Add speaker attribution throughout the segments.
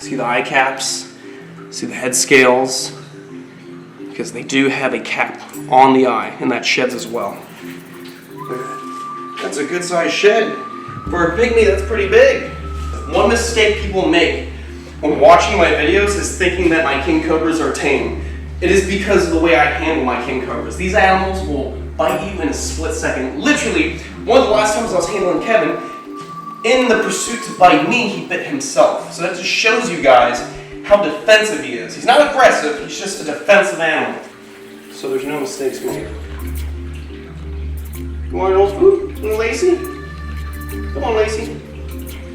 Speaker 1: See the eye caps? See the head scales? Because they do have a cap on the eye, and that sheds as well. That's a good sized shed. For a pygmy, that's pretty big. One mistake people make when watching my videos is thinking that my king cobras are tame. It is because of the way I handle my king cobras. These animals will bite you in a split second. Literally, one of the last times I was handling Kevin, in the pursuit to bite me, he bit himself. So that just shows you guys how defensive he is. He's not aggressive, he's just a defensive animal. So there's no mistakes made. You want an old food? Little Lacey? Come on, Lacey.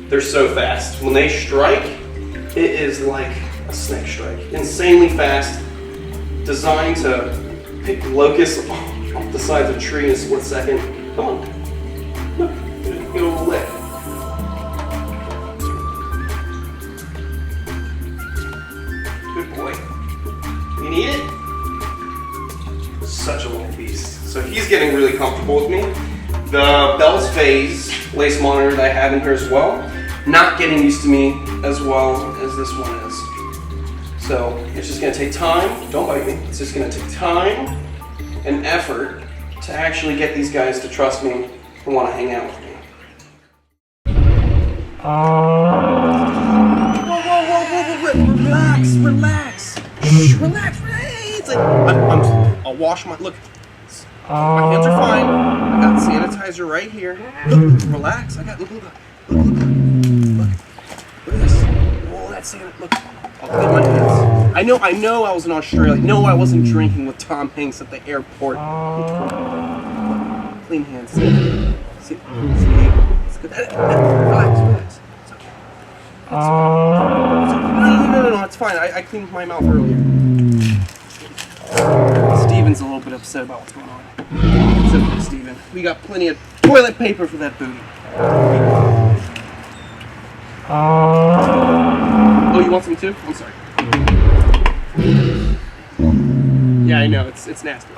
Speaker 1: They're so fast. When they strike, it is like a snake strike. Insanely fast. Designed to pick locusts off the sides of a tree in a split second. Come on. Look, get a little lick. Good boy. You need it? Such a little beast. So he's getting really comfortable with me. The Bell's Phase lace monitor that I have in here as well, not getting used to me as well as this one is. So it's just gonna take time, don't bite me, it's just gonna take time and effort to actually get these guys to trust me and wanna hang out with me. Whoa, relax. Shh, relax. It's like, I'll wash my, look, my hands are fine. I got sanitizer right here. Look, relax, look at this. Oh, that's sanitizer, look. I'll clean my hands. I know I was in Australia. No, I wasn't drinking with Tom Hanks at the airport. Clean hands. See? It's good. Relax. It's okay. No, it's fine. I cleaned my mouth earlier. Steven's a little bit upset about what's going on. It's okay, Steven. We got plenty of toilet paper for that booty. Oh, you want some too? I'm sorry. Yeah, I know, it's nasty.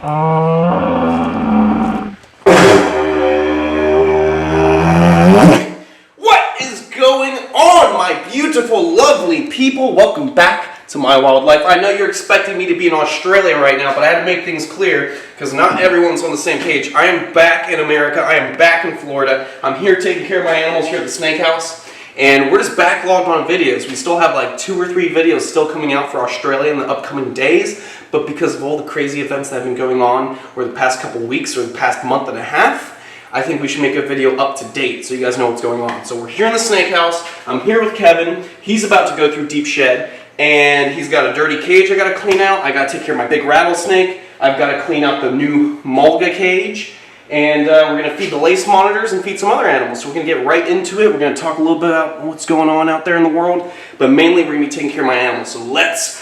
Speaker 1: What is going on, my beautiful, lovely people? Welcome back to My Wildlife. I know you're expecting me to be in Australia right now, but I had to make things clear because not everyone's on the same page. I am back in America. I am back in Florida. I'm here taking care of my animals here at the snake house. And we're just backlogged on videos. We still have like 2 or 3 videos still coming out for Australia in the upcoming days. But because of all the crazy events that have been going on over the past couple weeks or the past month and a half, I think we should make a video up to date so you guys know what's going on. So we're here in the snake house. I'm here with Kevin. He's about to go through deep shed. And he's got a dirty cage I gotta clean out. I gotta take care of my big rattlesnake. I've gotta clean out the new mulga cage. And we're going to feed the lace monitors and feed some other animals. So we're going to get right into it. We're going to talk a little bit about what's going on out there in the world. But mainly we're going to be taking care of my animals. So let's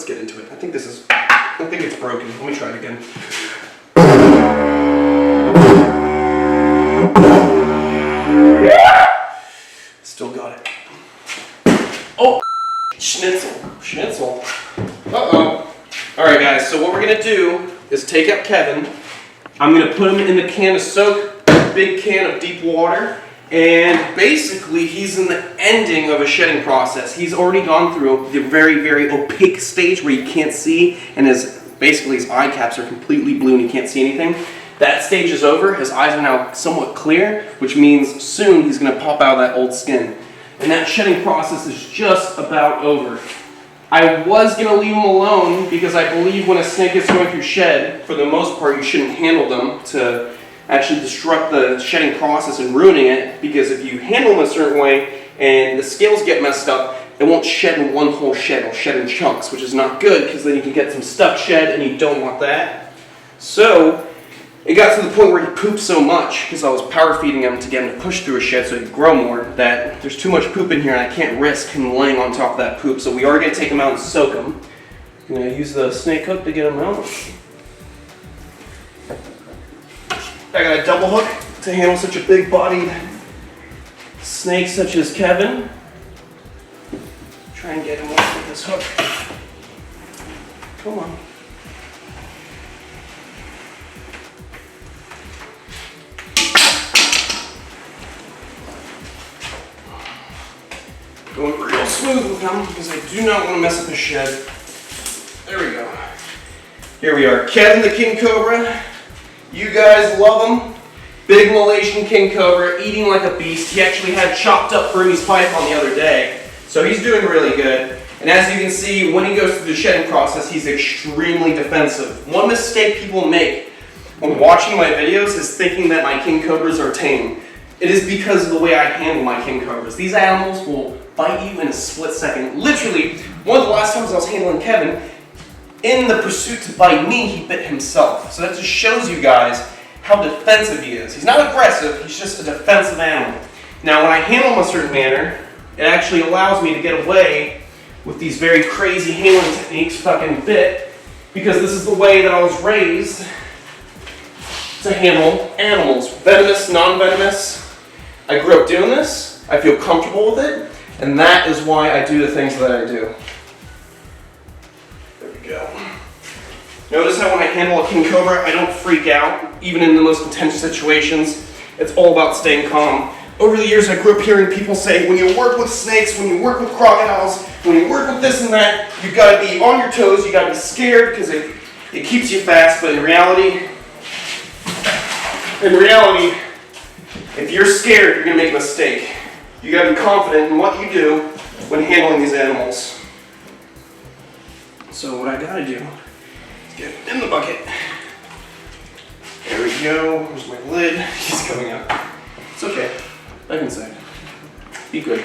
Speaker 1: get into it. I think it's broken. Let me try it again. Still got it. Oh, Schnitzel. Uh-oh. Alright guys, so what we're going to do is take up Kevin. I'm going to put him in the can of soak, a big can of deep water, and basically he's in the ending of a shedding process. He's already gone through the very, very opaque stage where you can't see, and his eye caps are completely blue and you can't see anything. That stage is over. His eyes are now somewhat clear, which means soon he's going to pop out of that old skin. And that shedding process is just about over. I was going to leave them alone because I believe when a snake is going through shed, for the most part, you shouldn't handle them to actually disrupt the shedding process and ruining it, because if you handle them a certain way and the scales get messed up, it won't shed in one whole shed. It'll shed in chunks, which is not good because then you can get some stuck shed and you don't want that. So it got to the point where he pooped so much, because I was power feeding him to get him to push through a shed so he'd grow more, that there's too much poop in here and I can't risk him laying on top of that poop. So we are going to take him out and soak him. I'm going to use the snake hook to get him out. I got a double hook to handle such a big bodied snake such as Kevin. Try and get him off with this hook. Come on. Going real smooth with him because I do not want to mess up his shed. There we go. Here we are, Kevin the King Cobra. You guys love him. Big Malaysian King Cobra, eating like a beast. He actually had chopped up Burmese python the other day, so he's doing really good. And as you can see, when he goes through the shedding process, he's extremely defensive. One mistake people make when watching my videos is thinking that my King Cobras are tame. It is because of the way I handle my King Cobras. These animals will bite you in a split second. Literally, one of the last times I was handling Kevin, in the pursuit to bite me, he bit himself. So that just shows you guys how defensive he is. He's not aggressive, he's just a defensive animal. Now, when I handle him a certain manner, it actually allows me to get away with these very crazy handling techniques, fucking bit, because this is the way that I was raised to handle animals. Venomous, non-venomous. I grew up doing this, I feel comfortable with it, and that is why I do the things that I do. There we go. Notice how when I handle a King Cobra, I don't freak out, even in the most intense situations. It's all about staying calm. Over the years, I grew up hearing people say, when you work with snakes, when you work with crocodiles, when you work with this and that, you've got to be on your toes, you've got to be scared because it keeps you fast, but in reality, if you're scared, you're going to make a mistake. You got to be confident in what you do when handling these animals. So what I got to do is get in the bucket. There we go. There's my lid. He's coming out. It's okay. Back inside. Be good.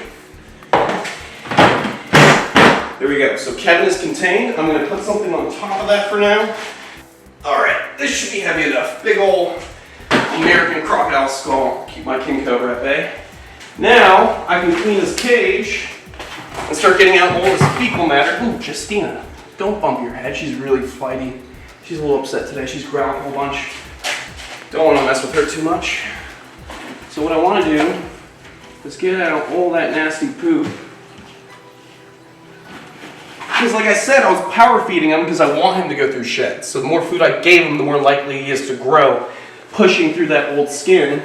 Speaker 1: There we go. So Kevin is contained. I'm going to put something on top of that for now. All right. This should be heavy enough. Big old American crocodile skull. Keep my King Cobra at bay. Now I can clean his cage and start getting out all this fecal matter. Ooh, Justina, don't bump your head. She's really flighty. She's a little upset today. She's growling a whole bunch. Don't want to mess with her too much. So what I want to do is get out all that nasty poop. Because like I said, I was power feeding him because I want him to go through sheds. So the more food I gave him, the more likely he is to grow, pushing through that old skin,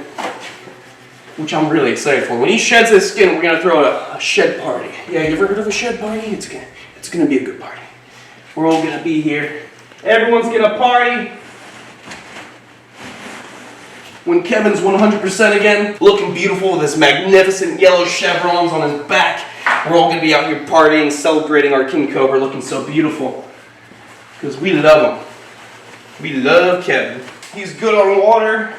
Speaker 1: which I'm really excited for. When he sheds his skin, we're going to throw a shed party. Yeah, you ever heard of a shed party? It's gonna be a good party. We're all going to be here. Everyone's going to party. When Kevin's 100% again, looking beautiful with his magnificent yellow chevrons on his back, we're all going to be out here partying, celebrating our King Cobra looking so beautiful. Because we love him. We love Kevin. He's good on water.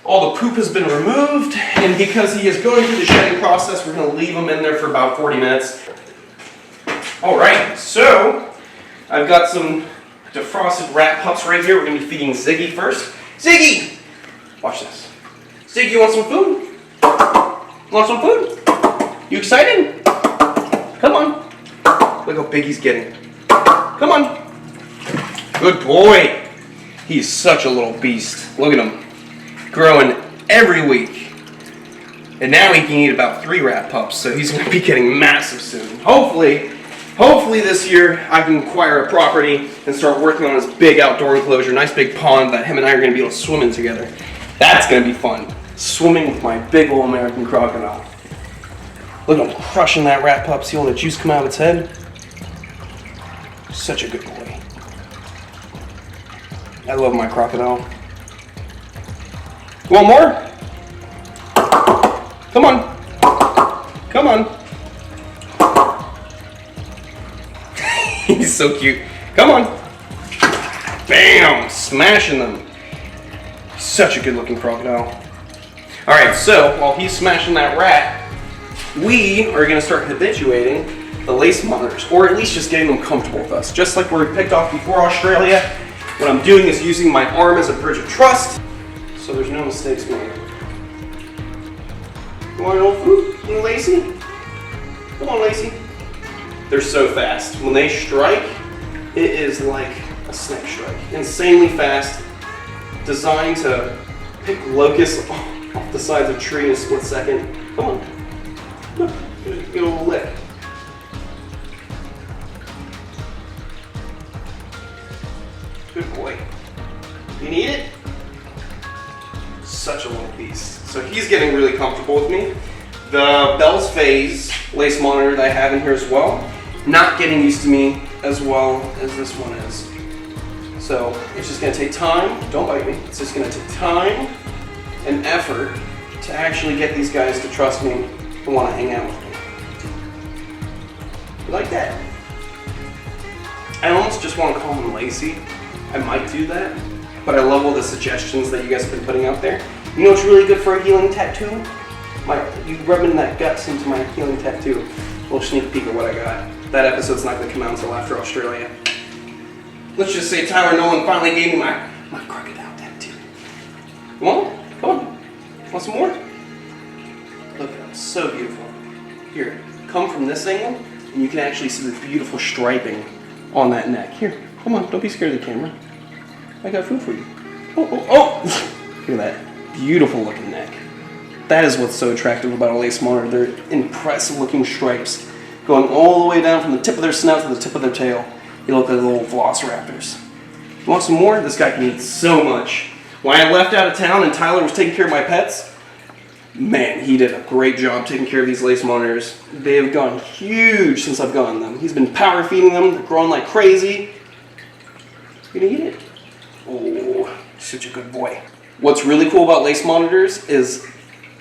Speaker 1: All the poop has been removed. And because he is going through the shedding process, we're going to leave him in there for about 40 minutes. Alright, so I've got some defrosted rat pups right here. We're going to be feeding Ziggy first. Ziggy! Watch this. Ziggy, you want some food? Want some food? You excited? Come on. Look how big he's getting. Come on. Good boy. He's such a little beast. Look at him. Growing every week. And now he can eat about 3 rat pups, so he's going to be getting massive soon. Hopefully this year I can acquire a property and start working on this big outdoor enclosure, nice big pond that him and I are going to be able to swim in together. That's going to be fun. Swimming with my big old American crocodile. Look at him crushing that rat pup. See all the juice come out of its head? Such a good boy. I love my crocodile. You want more? Come on. Come on. He's so cute. Come on. Bam! Smashing them. Such a good looking crocodile. Alright, so while he's smashing that rat, we are going to start habituating the lace monitors, or at least just getting them comfortable with us. Just like where we picked off before Australia, what I'm doing is using my arm as a bridge of trust, so there's no mistakes made. You want a little food? Little Lacey? Come on, Lacey. They're so fast. When they strike, it is like a snake strike. Insanely fast, designed to pick locusts off the sides of a tree in a split second. Come on. Look, get a little lick. Good boy. You need it? Such a little beast. So he's getting really comfortable with me. the Bell's Phase lace monitor that I have in here as well. Not getting used to me as well as this one is. So it's just gonna take time, don't bite me, it's just gonna take time and effort to actually get these guys to trust me and wanna hang out with me. You like that? I almost just wanna call him Lacey. I might do that, but I love all the suggestions that you guys have been putting out there. You know what's really good for a healing tattoo? You rubbing that guts into my healing tattoo. A little sneak peek of what I got. That episode's not gonna come out until after Australia. Let's just say Tyler Nolan finally gave me my crocodile tattoo. Come on, come on. Want some more? Look at them, so beautiful. Here, come from this angle, and you can actually see the beautiful striping on that neck. Here, come on, don't be scared of the camera. I got food for you. Oh, oh, oh! Look at that beautiful looking neck. That is what's so attractive about a lace monitor. They're impressive looking stripes going all the way down from the tip of their snout to the tip of their tail. You look like little velociraptors. You want some more? This guy can eat so much. When I left out of town and Tyler was taking care of my pets, man, he did a great job taking care of these lace monitors. They have gone huge since I've gotten them. He's been power feeding them. They're growing like crazy. You gonna eat it? Oh, such a good boy. What's really cool about lace monitors is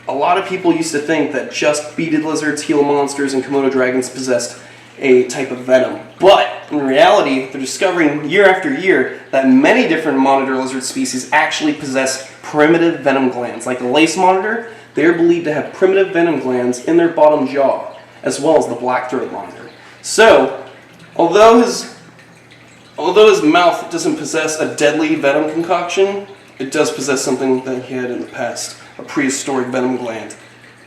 Speaker 1: a lot of people used to think that just beaded lizards, Gila monsters, and Komodo dragons possessed a type of venom. But in reality, they're discovering year after year that many different monitor lizard species actually possess primitive venom glands. Like the lace monitor, they're believed to have primitive venom glands in their bottom jaw, as well as the black-throated monitor. So, although his mouth doesn't possess a deadly venom concoction, it does possess something that he had in the past, a prehistoric venom gland,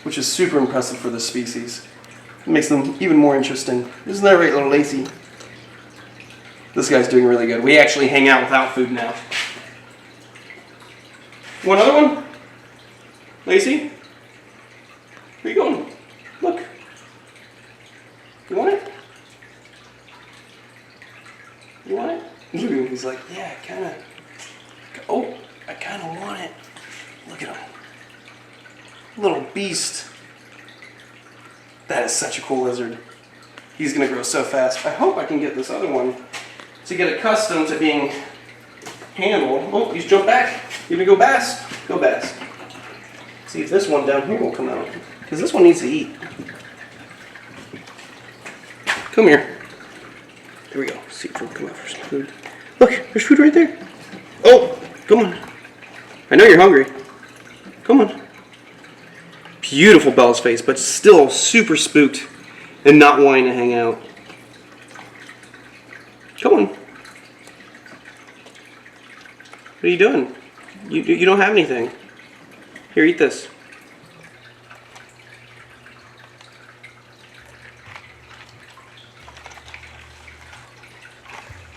Speaker 1: which is super impressive for this species. It makes them even more interesting. Isn't that right, little Lacey? This guy's doing really good. We actually hang out without food now. You want another one? Lacey? Where are you going? Look. You want it? You want it? He's like, yeah, kind of. Oh, I kind of want it. Look at him. Little beast. That is such a cool lizard. He's going to grow so fast. I hope I can get this other one to get accustomed to being handled. Oh, he's jumped back. You gonna go bast? Go bast. See if this one down here will come out. Because this one needs to eat. Come here. There we go. See if we'll come out for some food. Look, there's food right there. Oh, come on. I know you're hungry. Come on. Beautiful Bell's Phase, but still super spooked and not wanting to hang out. Come on. What are you doing? You don't have anything. Here, eat this.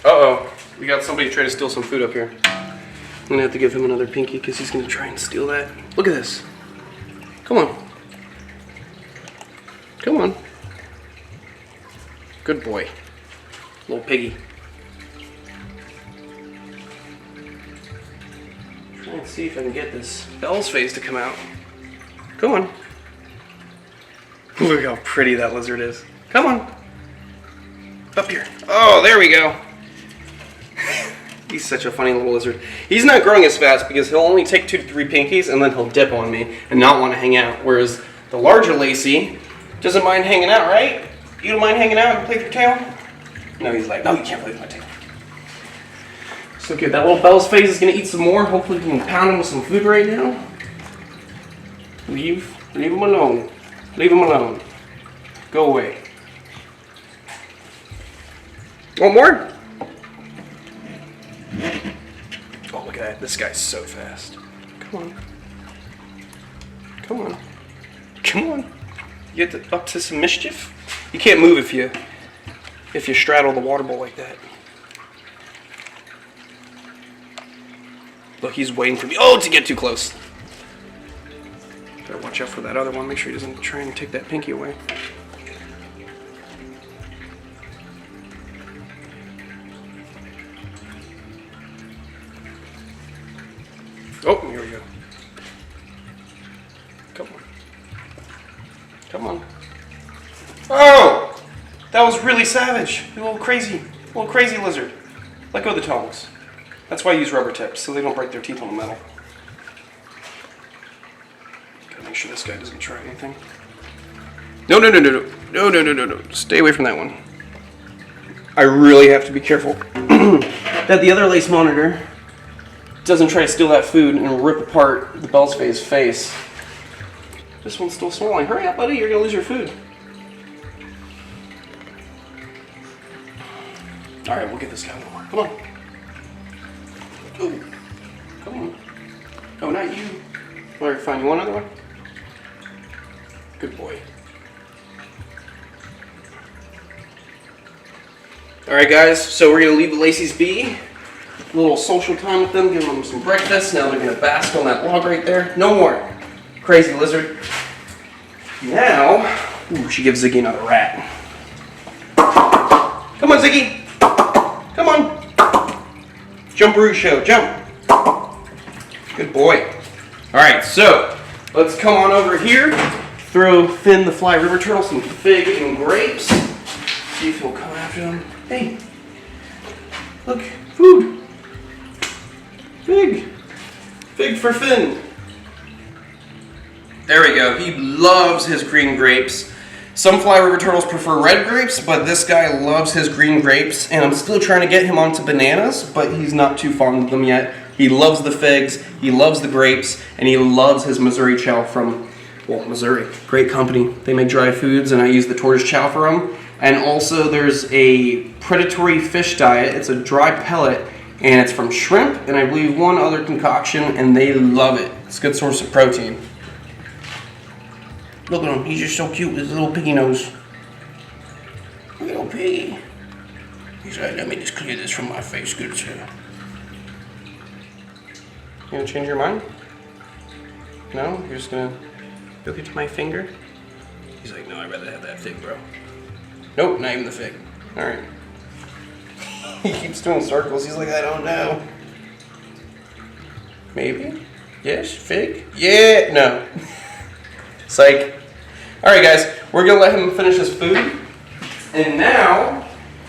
Speaker 1: Uh-oh. We got somebody trying to steal some food up here. I'm going to have to give him another pinky because he's going to try and steal that. Look at this. Come on. Come on. Good boy. Little piggy. Trying to see if I can get this Bell's Phase to come out. Come on. Look how pretty that lizard is. Come on. Up here. Oh, there we go. He's such a funny little lizard. He's not growing as fast because he'll only take 2 to 3 pinkies and then he'll dip on me and not want to hang out. Whereas the larger Lacey doesn't mind hanging out, right? You don't mind hanging out and play with your tail? No, he's like, no, you can't play with my tail. So good. That little Bell's Phase is going to eat some more. Hopefully we can pound him with some food right now. Leave him alone. Leave him alone. Go away. Want more? Oh, look at that. This guy's so fast. Come on. Come on. Come on. You get up to some mischief? You can't move if you straddle the water bowl like that. Look, he's waiting for me. Oh, to get too close. Better watch out for that other one. Make sure he doesn't try and take that pinky away. Oh, here we go. Come on. Come on. Oh! That was really savage. A little crazy lizard. Let go of the tongs. That's why I use rubber tips, so they don't break their teeth on the metal. Gotta make sure this guy doesn't try anything. No. Stay away from that one. I really have to be careful that the other lace monitor doesn't try to steal that food and rip apart the Bellspay's face. This one's still swallowing. Hurry up, buddy, you're gonna lose your food. Alright, we'll get this guy one more. Come on. Oh, come on. Oh, not you. Alright, fine. You want another one? Good boy. Alright guys, so we're going to leave the Lacy's be. A little social time with them, give them some breakfast. Now they're going to bask on that log right there. No more. Crazy lizard. Now, ooh, she gives Ziggy another rat. Come on, Ziggy. Come on. Jumperoo show, jump. Good boy. Alright, so let's come on over here. Throw Finn the Fly River Turtle some fig and grapes. See if he'll come after them. Hey, look, food. Fig. Fig for Finn. There we go. He loves his green grapes. Some Fly River Turtles prefer red grapes, but this guy loves his green grapes, and I'm still trying to get him onto bananas, but he's not too fond of them yet. He loves the figs, he loves the grapes, and he loves his Missouri chow from, well, Missouri. Great company. They make dry foods, and I use the tortoise chow for them. And also there's a predatory fish diet. It's a dry pellet, and it's from shrimp, and I believe one other concoction, and they love it. It's a good source of protein. Look at him, he's just so cute with his little piggy nose. Little piggy. He's like, let me just clear this from my face, good sir. You gonna change your mind? No? You're just gonna look at my finger? He's like, no, I'd rather have that fig, bro. Nope, not even the fig. Alright. He keeps doing circles, he's like, I don't know. Maybe? Yes, fig? Yeah, no. Psych. Alright guys, we're gonna let him finish his food. And now,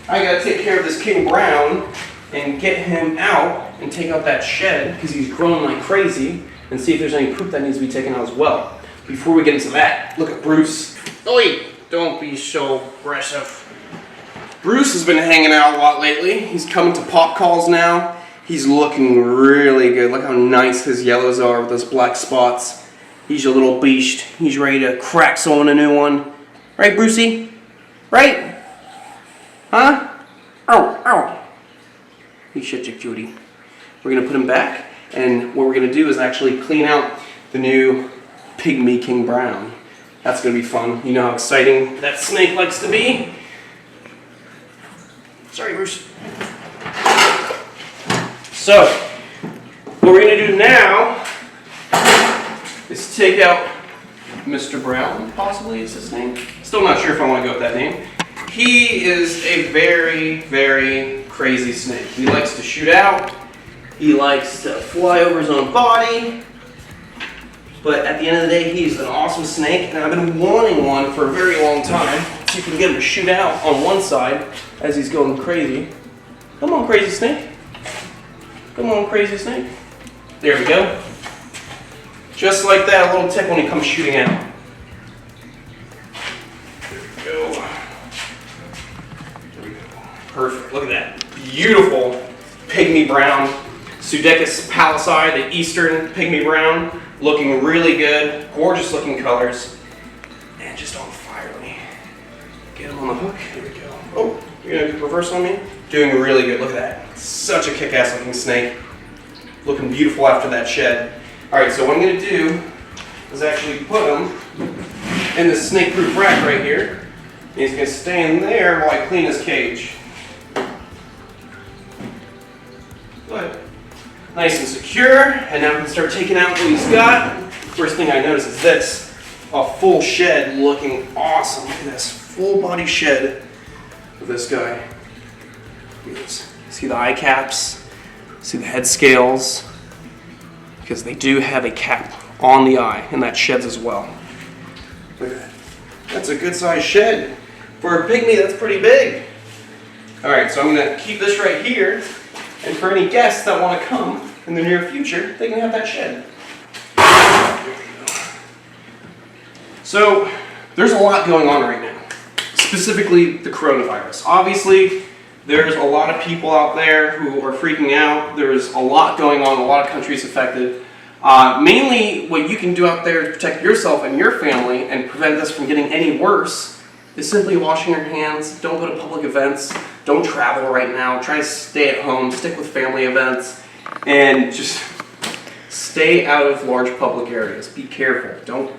Speaker 1: I gotta take care of this King Brown and get him out and take out that shed because he's growing like crazy and see if there's any poop that needs to be taken out as well. Before we get into that, look at Bruce. Oi! Don't be so aggressive. Bruce has been hanging out a lot lately. He's coming to pop calls now. He's looking really good. Look how nice his yellows are with those black spots. He's a little beast. He's ready to crack someone a new one. Right, Brucey? Right? Huh? Ow, ow. He's such a cutie. We're going to put him back, and what we're going to do is actually clean out the new pygmy King Brown. That's going to be fun. You know how exciting that snake likes to be. Sorry, Bruce. So, what we're going to do now is take out Mr. Brown, possibly is his name. Still not sure if I want to go with that name. He is a very, very crazy snake. He likes to shoot out. He likes to fly over his own body. But at the end of the day, he's an awesome snake, and I've been wanting one for a very long time. Let's see if we can get him to shoot out on one side as he's going crazy. Come on, crazy snake. Come on, crazy snake. There we go. Just like that, a little tick when he comes shooting out. There we go. There we go. Perfect. Look at that. Beautiful pygmy brown. Pseudechis pallasii, the eastern pygmy brown. Looking really good. Gorgeous looking colors. And just on fire. Let me get him on the hook. Here we go. Oh, you're going to reverse on me? Doing really good. Look at that. Such a kick-ass looking snake. Looking beautiful after that shed. Alright, so what I'm going to do is actually put him in this snake-proof rack right here. And he's going to stay in there while I clean his cage. Good. Nice and secure. And now we can start taking out what he's got. First thing I notice is this. A full shed looking awesome. Look at this. Full body shed of this guy. See the eye caps? See the head scales? Because they do have a cap on the eye, and that sheds as well. Look at that. That's a good sized shed. For a pygmy, that's pretty big. All right, so I'm gonna keep this right here, and for any guests that wanna come in the near future, they can have that shed. So, there's a lot going on right now, specifically the coronavirus. Obviously, there's a lot of people out there who are freaking out. There's a lot going on, a lot of countries affected. Mainly, what you can do out there to protect yourself and your family and prevent this from getting any worse is simply washing your hands. Don't go to public events. Don't travel right now. Try to stay at home, stick with family events, and just stay out of large public areas. Be careful.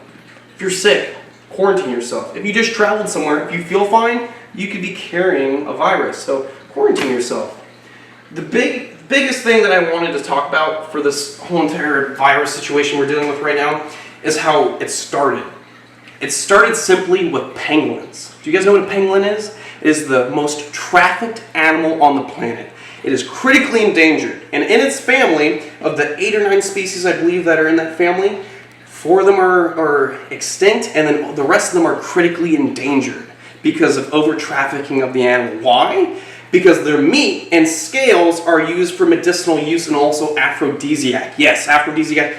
Speaker 1: If you're sick, quarantine yourself. If you just traveled somewhere, if you feel fine, you could be carrying a virus. So quarantine yourself. The biggest thing that I wanted to talk about for this whole entire virus situation we're dealing with right now is how it started. It started simply with penguins. Do you guys know what a penguin is? It is the most trafficked animal on the planet. It is critically endangered. And in its family, of the 8 or 9 species I believe that are in that family, 4 of them are extinct, and then the rest of them are critically endangered because of over-trafficking of the animal. Why? Because their meat and scales are used for medicinal use and also aphrodisiac. Yes, aphrodisiac.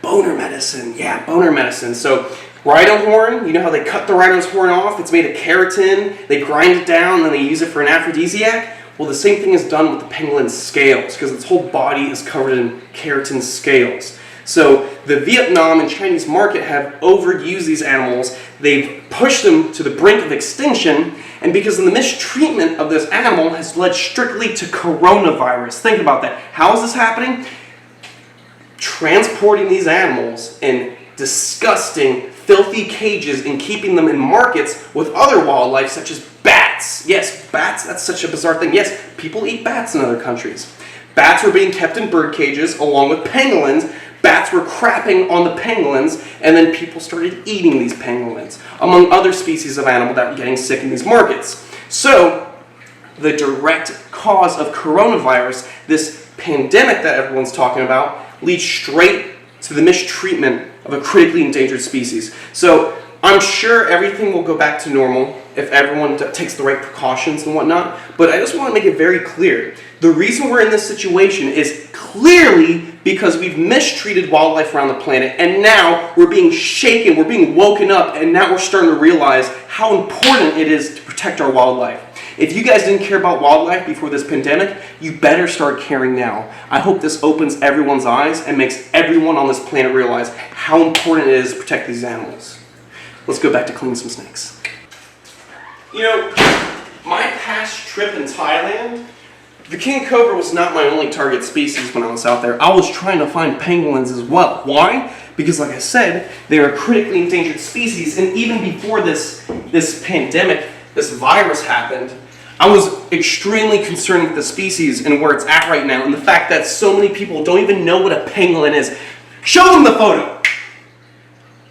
Speaker 1: Boner medicine. Yeah, boner medicine. So rhino horn, you know how they cut the rhino's horn off? It's made of keratin. They grind it down and then they use it for an aphrodisiac. Well, the same thing is done with the penguin's scales because its whole body is covered in keratin scales. So the Vietnam and Chinese market have overused these animals. They've pushed them to the brink of extinction, and because of the mistreatment of this animal has led strictly to coronavirus. Think about that. How is this happening? Transporting these animals in disgusting, filthy cages and keeping them in markets with other wildlife such as bats. Yes, bats, that's such a bizarre thing. Yes, people eat bats in other countries. Bats were being kept in bird cages along with pangolins. Bats were crapping on the pangolins, and then people started eating these pangolins, among other species of animal that were getting sick in these markets. So, the direct cause of coronavirus, this pandemic that everyone's talking about, leads straight to the mistreatment of a critically endangered species. So, I'm sure everything will go back to normal if everyone takes the right precautions and whatnot, but I just want to make it very clear. The reason we're in this situation is clearly because we've mistreated wildlife around the planet, and now we're being shaken, we're being woken up, and now we're starting to realize how important it is to protect our wildlife. If you guys didn't care about wildlife before this pandemic, you better start caring now. I hope this opens everyone's eyes and makes everyone on this planet realize how important it is to protect these animals. Let's go back to cleaning some snakes. You know, my past trip in Thailand, the king cobra was not my only target species when I was out there. I was trying to find penguins as well. Why? Because like I said, they are a critically endangered species, and even before this pandemic, this virus happened, I was extremely concerned with the species and where it's at right now, and the fact that so many people don't even know what a pangolin is. Show them the photo!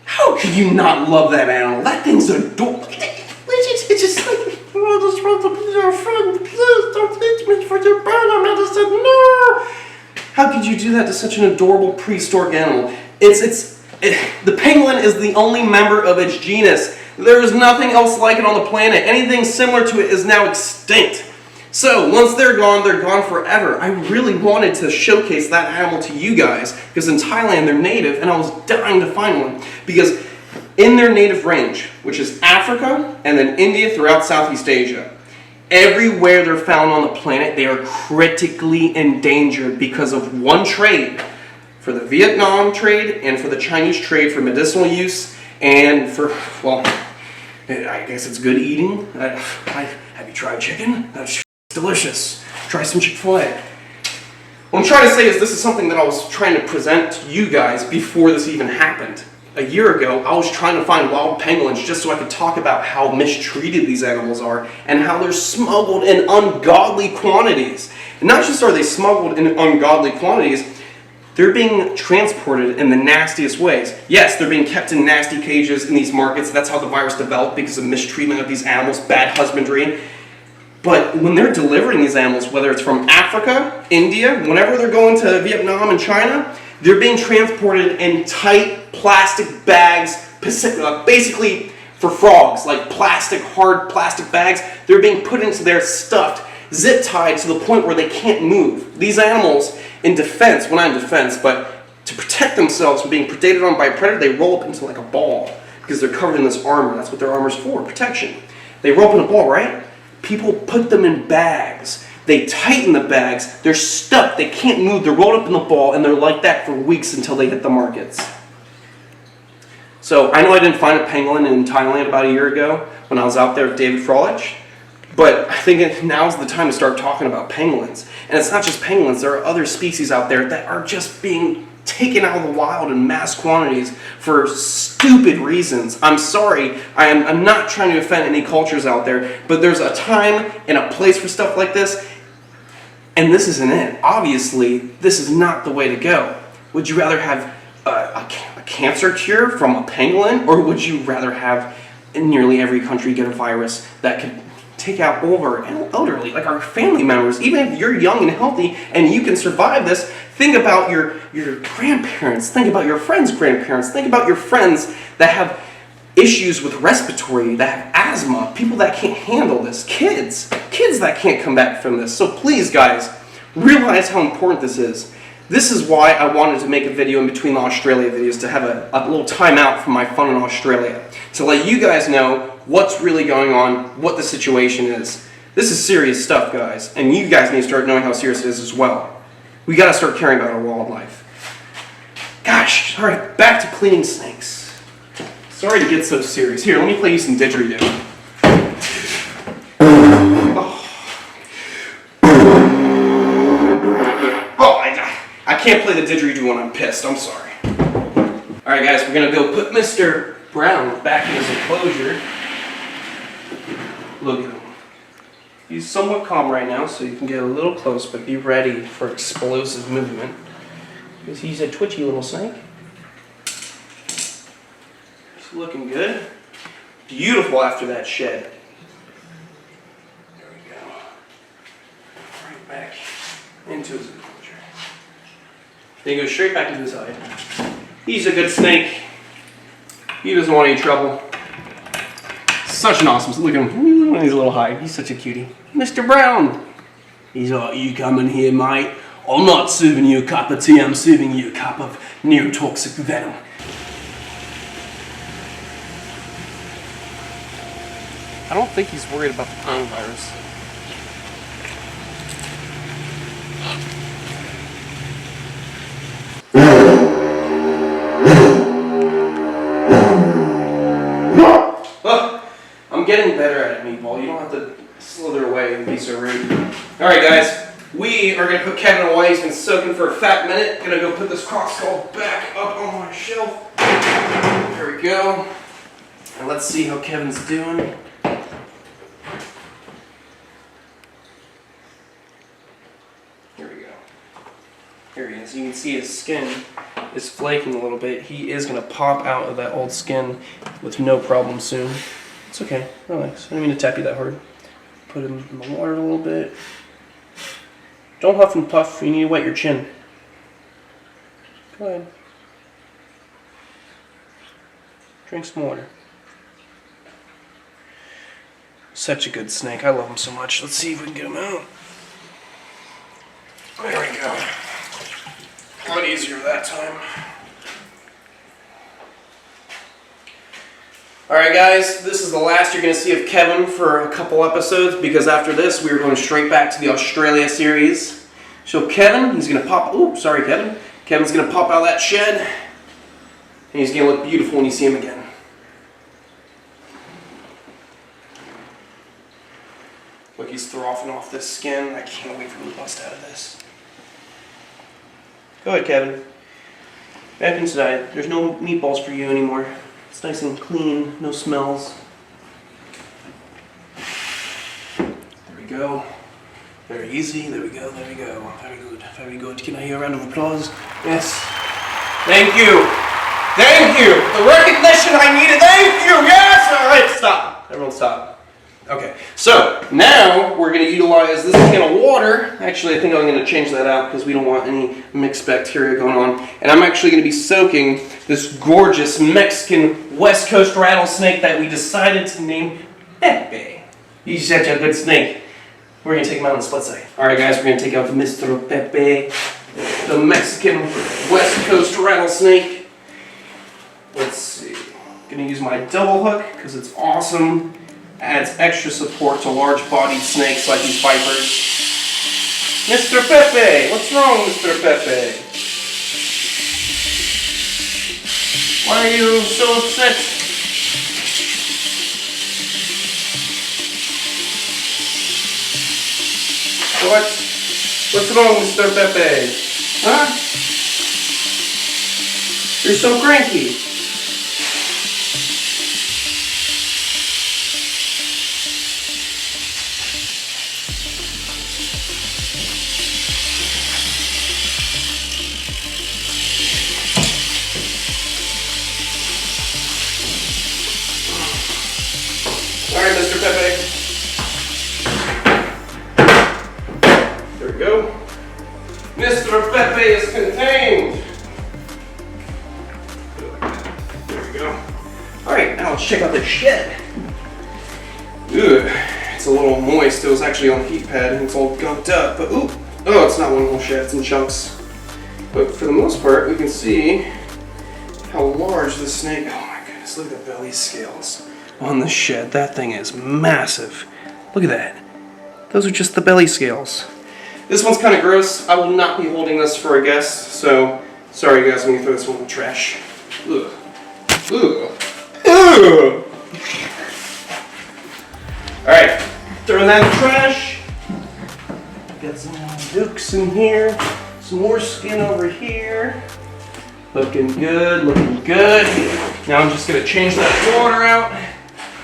Speaker 1: How could you not love that animal? That thing's adorable. It's just like, I just want to be your friend. Please don't hit me for your burner medicine. No! How could you do that to such an adorable prehistoric animal? The pangolin is the only member of its genus. There is nothing else like it on the planet. Anything similar to it is now extinct. So, once they're gone forever. I really wanted to showcase that animal to you guys, because in Thailand they're native, and I was dying to find one. Because in their native range, which is Africa, and then India throughout Southeast Asia, everywhere they're found on the planet, they are critically endangered because of one trade. For the Vietnam trade, and for the Chinese trade for medicinal use, and for, well, I guess it's good eating. Have you tried chicken? That's delicious. Try some Chick-fil-A. What I'm trying to say is this is something that I was trying to present to you guys before this even happened. A year ago, I was trying to find wild pangolins just so I could talk about how mistreated these animals are and how they're smuggled in ungodly quantities. And not just are they smuggled in ungodly quantities, they're being transported in the nastiest ways. Yes, they're being kept in nasty cages in these markets. That's how the virus developed, because of mistreatment of these animals, bad husbandry. But when they're delivering these animals, whether it's from Africa, India, whenever they're going to Vietnam and China, they're being transported in tight plastic bags, basically for frogs, like hard plastic bags. They're being put into there, stuffed, zip tied to the point where they can't move. These animals, in defense, well, not in defense, but to protect themselves from being predated on by a predator, they roll up into like a ball because they're covered in this armor. That's what their armor's for, protection. They roll up in a ball, right? People put them in bags. They tighten the bags. They're stuck. They can't move. They're rolled up in the ball, and they're like that for weeks until they hit the markets. So I know I didn't find a pangolin in Thailand about a year ago when I was out there with David Frolich, but I think now's the time to start talking about pangolins. And it's not just pangolins. There are other species out there that are just being taken out of the wild in mass quantities for stupid reasons. I'm sorry, I'm not trying to offend any cultures out there, but there's a time and a place for stuff like this, and this isn't it. Obviously, this is not the way to go. Would you rather have a cancer cure from a pangolin, or would you rather have in nearly every country get a virus that could take out older and elderly, like our family members? Even if you're young and healthy and you can survive this, think about your grandparents, think about your friends' grandparents, think about your friends that have issues with respiratory, that have asthma, people that can't handle this, kids that can't come back from this. So please, guys, realize how important this is. This is why I wanted to make a video in between the Australia videos, to have a little time out from my fun in Australia, to let you guys know what's really going on, what the situation is. This is serious stuff, guys, and you guys need to start knowing how serious it is as well. We gotta start caring about our wildlife. Gosh, alright, back to cleaning snakes. Sorry to get so serious. Here, let me play you some didgeridoo. I can't play the didgeridoo when I'm pissed, I'm sorry. Alright guys, we're gonna go put Mr. Brown back in his enclosure. Look at him. He's somewhat calm right now, so you can get a little close, but be ready for explosive movement. Because he's a twitchy little snake. He's looking good. Beautiful after that shed. There we go. Right back into his enclosure. Then he goes straight back into his hide. He's a good snake. He doesn't want any trouble. Such an awesome, look at him, he's a little hide. He's such a cutie. Mr. Brown. He's like, you coming here, mate? I'm not serving you a cup of tea, I'm serving you a cup of neurotoxic venom. I don't think he's worried about the coronavirus. I'm getting better at it, Meatball. You don't have to slither away and be so rude. Alright guys, we are going to put Kevin away. He's been soaking for a fat minute. Going to go put this croc skull back up on my shelf. There we go. And let's see how Kevin's doing. Here we go. Here he is. You can see his skin is flaking a little bit. He is going to pop out of that old skin with no problem soon. It's okay. Relax. I didn't mean to tap you that hard. Put him in the water a little bit. Don't huff and puff. You need to wet your chin. Go ahead. Drink some water. Such a good snake. I love him so much. Let's see if we can get him out. There we go. A lot easier that time. Alright guys, this is the last you're going to see of Kevin for a couple episodes, because after this we are going straight back to the Australia series. So Kevin, he's going to pop, oh sorry Kevin, Kevin's going to pop out of that shed, and he's going to look beautiful when you see him again. Look, he's frothing off this skin. I can't wait for him to bust out of this. Go ahead Kevin. Back inside. There's no meatballs for you anymore. It's nice and clean, no smells. There we go. Very easy. There we go. There we go. Very good. Very good. Can I hear a round of applause? Yes. Thank you. Thank you. The recognition I needed. Thank you. Yes. All right. Stop. Everyone stop. Okay, so now we're going to utilize this can of water. Actually, I think I'm going to change that out because we don't want any mixed bacteria going on. And I'm actually going to be soaking this gorgeous Mexican West Coast rattlesnake that we decided to name Pepe. He's such a good snake. We're going to take him out in a split second. All right, guys, we're going to take out the Mr. Pepe, the Mexican West Coast rattlesnake. Let's see. I'm going to use my double hook because it's awesome. Adds extra support to large-bodied snakes like these vipers. Mr. Pepe! What's wrong, Mr. Pepe? Why are you so upset? What's wrong, Mr. Pepe? Huh? You're so cranky. All right, Mr. Pepe. There we go. Mr. Pepe is contained. There we go. All right, now let's check out the shed. Ugh, it's a little moist. It was actually on the heat pad and it's all gunked up. But oh, it's not one whole shed. It's in chunks. But for the most part, we can see how large this snake. Oh my goodness! Look at the belly scales on the shed. That thing is massive. Look at that. Those are just the belly scales. This one's kind of gross. I will not be holding this for a guest, so sorry guys, I'm gonna throw this one in the trash. Ugh. Ugh. Ugh. Alright, throw that in the trash. Got some dukes in here. Some more skin over here. Looking good, looking good. Now I'm just gonna change that water out.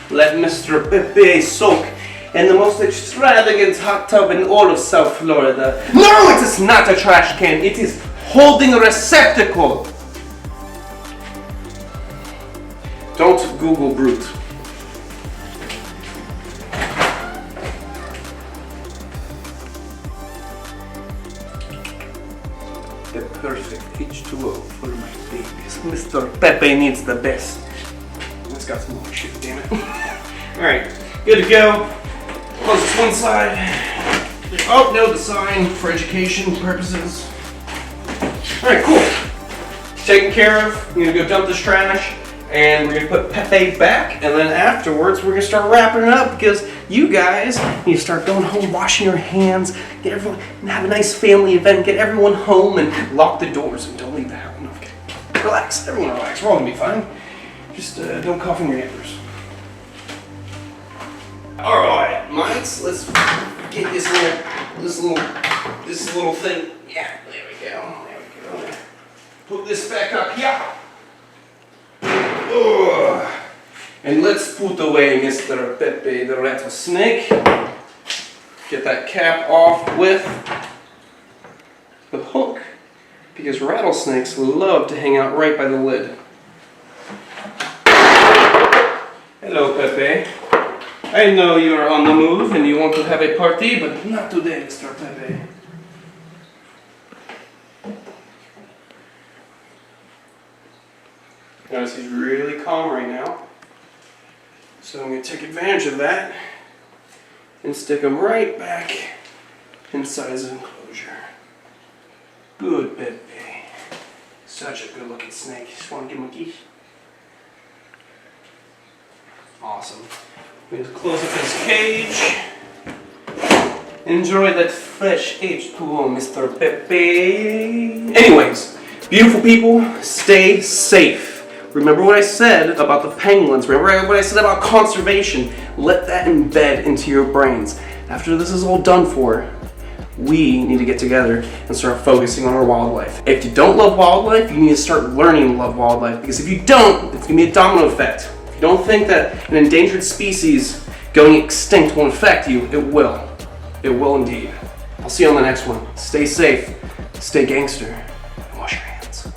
Speaker 1: Let Mr. Pepe soak in the most extravagant hot tub in all of South Florida. No, it is not a trash can. It is holding a receptacle. Don't Google brute. The perfect H2O for my babies. Mr. Pepe needs the best. It's got some more shit, damn it. Alright, good to go. Close this one side. Oh, no, the sign for education purposes. Alright, cool. Taken care of. I'm gonna go dump this trash. And we're gonna put Pepe back. And then afterwards, we're gonna start wrapping it up because you guys need to start going home, washing your hands, get everyone, have a nice family event, get everyone home and lock the doors and don't leave the house. Okay. Relax, everyone relax. We're all gonna be fine. Just don't cough in your neighbors. All right, mites. Let's get this little thing. Yeah, there we go. There we go. Put this back up here. Ugh. And let's put away Mr. Pepe the rattlesnake. Get that cap off with the hook because rattlesnakes love to hang out right by the lid. Hello, Pepe. I know you're on the move and you want to have a party, but not today, Mr. Pepe. Notice he's really calm right now. So I'm going to take advantage of that and stick him right back inside his enclosure. Good Pepe. Such a good looking snake. Just want to give him a kiss. Awesome. I'm going to close up his cage. Enjoy that fresh H2O, Mr. Pepe. Anyways, beautiful people, stay safe. Remember what I said about the penguins. Remember what I said about conservation. Let that embed into your brains. After this is all done for, we need to get together and start focusing on our wildlife. If you don't love wildlife, you need to start learning to love wildlife. Because if you don't, it's going to be a domino effect. If you don't think that an endangered species going extinct won't affect you, it will. It will indeed. I'll see you on the next one. Stay safe, stay gangster, and wash your hands.